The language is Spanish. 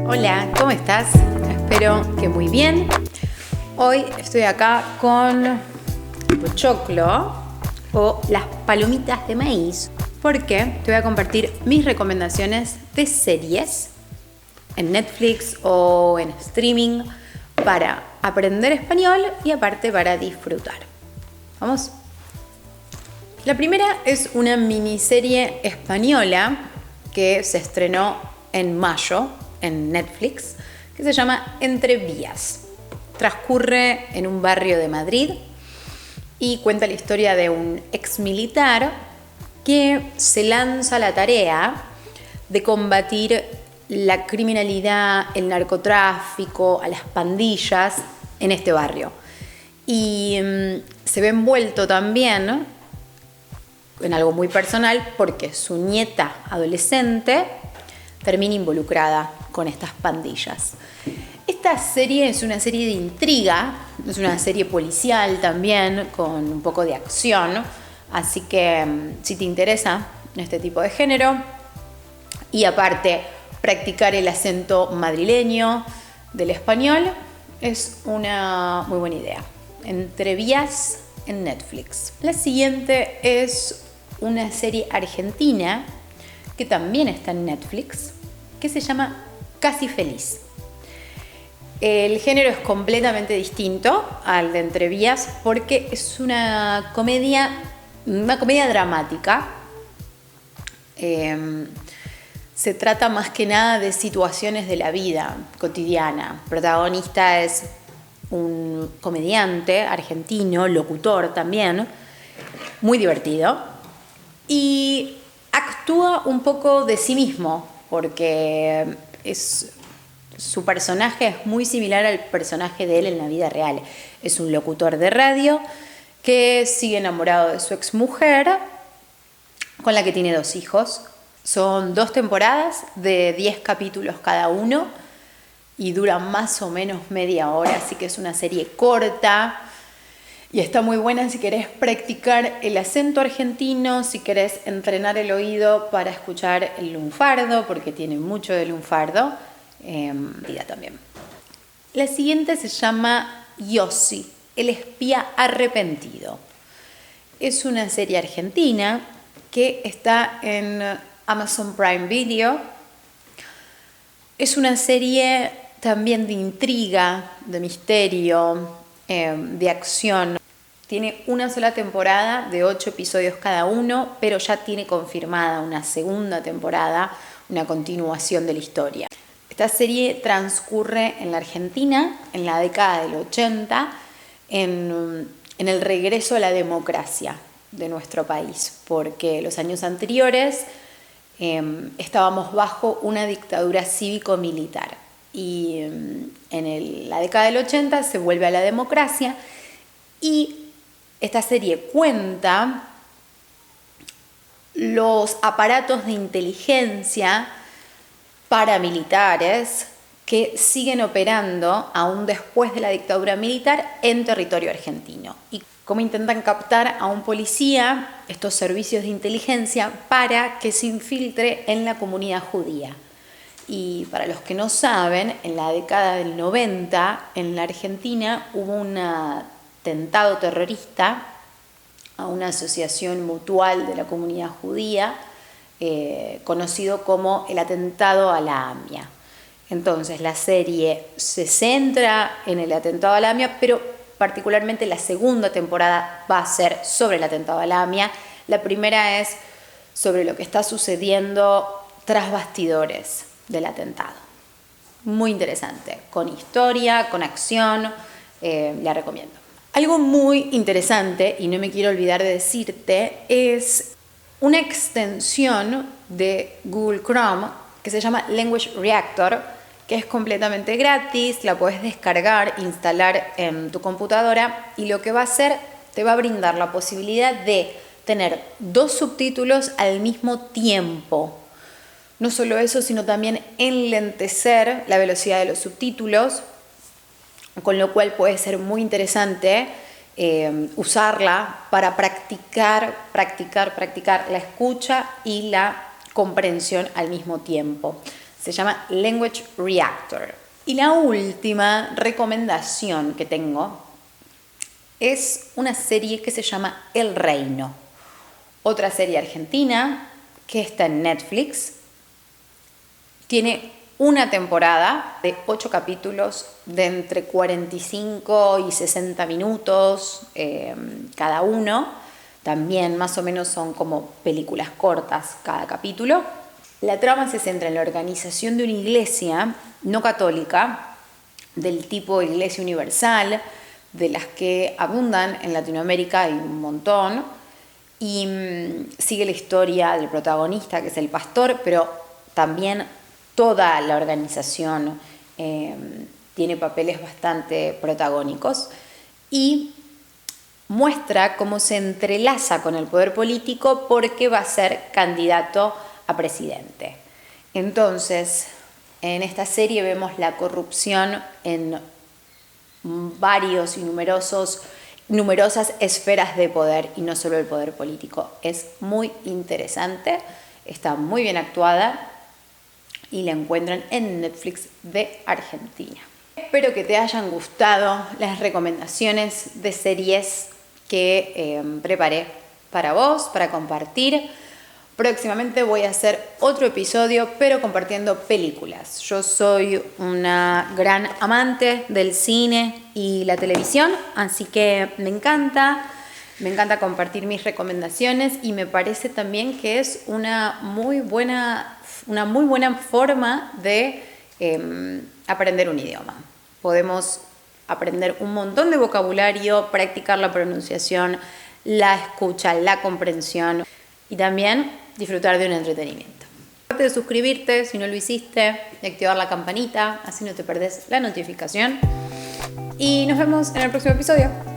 Hola, ¿cómo estás? Espero que muy bien. Hoy estoy acá con pochoclo o las palomitas de maíz porque te voy a compartir mis recomendaciones de series en Netflix o en streaming para aprender español y aparte para disfrutar. ¿Vamos? La primera es una miniserie española que se estrenó en mayo en Netflix, que se llama Entre Vías. Transcurre en un barrio de Madrid y cuenta la historia de un ex militar que se lanza a la tarea de combatir la criminalidad, el narcotráfico, a las pandillas en este barrio. Y se ve envuelto también en algo muy personal porque su nieta adolescente termina involucrada con estas pandillas. Esta serie es una serie de intriga, es una serie policial también, con un poco de acción, así que si te interesa este tipo de género, y aparte practicar el acento madrileño del español, es una muy buena idea. Entre Vías en Netflix. La siguiente es una serie argentina que también está en Netflix, que se llama Casi Feliz. El género es completamente distinto al de Entre Vías porque es una comedia dramática. Se trata más que nada de situaciones de la vida cotidiana. El protagonista es un comediante argentino, locutor también, muy divertido, y actúa un poco de sí mismo porque su personaje es muy similar al personaje de él en la vida real. Es un locutor de radio que sigue enamorado de su exmujer, con la que tiene 2 hijos. Son 2 temporadas de 10 capítulos cada uno y duran más o menos media hora, así que es una serie corta y está muy buena si querés practicar el acento argentino, si querés entrenar el oído para escuchar el lunfardo, porque tiene mucho de lunfardo. También. La siguiente se llama Yossi, el espía arrepentido. Es una serie argentina que está en Amazon Prime Video. Es una serie también de intriga, de misterio, de acción. Tiene una sola temporada de 8 episodios cada uno, pero ya tiene confirmada una segunda temporada, una continuación de la historia. Esta serie transcurre en la Argentina, en la década del 80, en el regreso a la democracia de nuestro país, porque los años anteriores estábamos bajo una dictadura cívico-militar y en la década del 80 se vuelve a la democracia y esta serie cuenta los aparatos de inteligencia paramilitares que siguen operando aún después de la dictadura militar en territorio argentino y cómo intentan captar a un policía, estos servicios de inteligencia, para que se infiltre en la comunidad judía. Y para los que no saben, en la década del 90 en la Argentina hubo un atentado terrorista a una asociación mutual de la comunidad judía, conocido como el atentado a la AMIA. Entonces la serie se centra en el atentado a la AMIA, pero particularmente la segunda temporada va a ser sobre el atentado a la AMIA. La primera es sobre lo que está sucediendo tras bastidores del atentado. Muy interesante, con historia, con acción, la recomiendo. Algo muy interesante, y no me quiero olvidar de decirte, es una extensión de Google Chrome que se llama Language Reactor, que es completamente gratis, la puedes descargar, instalar en tu computadora y lo que va a hacer, te va a brindar la posibilidad de tener 2 subtítulos al mismo tiempo. No solo eso, sino también enlentecer la velocidad de los subtítulos con lo cual puede ser muy interesante usarla para practicar la escucha y la comprensión al mismo tiempo. Se llama Language Reactor. Y la última recomendación que tengo es una serie que se llama El Reino. Otra serie argentina que está en Netflix. Tiene una temporada de 8 capítulos de entre 45 y 60 minutos cada uno. También más o menos son como películas cortas cada capítulo. La trama se centra en la organización de una iglesia no católica, del tipo Iglesia Universal, de las que abundan en Latinoamérica, hay un montón, y sigue la historia del protagonista, que es el pastor, pero también toda la organización tiene papeles bastante protagónicos y muestra cómo se entrelaza con el poder político porque va a ser candidato a presidente. Entonces, en esta serie vemos la corrupción en varios y numerosas esferas de poder y no solo el poder político. Es muy interesante, está muy bien actuada y la encuentran en Netflix de Argentina. Espero que te hayan gustado las recomendaciones de series que preparé para vos, para compartir. Próximamente voy a hacer otro episodio, pero compartiendo películas. Yo soy una gran amante del cine y la televisión, así que me encanta compartir mis recomendaciones y me parece también que es una muy buena forma de aprender un idioma. Podemos aprender un montón de vocabulario, practicar la pronunciación, la escucha, la comprensión y también disfrutar de un entretenimiento. Aparte de suscribirte si no lo hiciste, de activar la campanita, así no te perdés la notificación. Y nos vemos en el próximo episodio.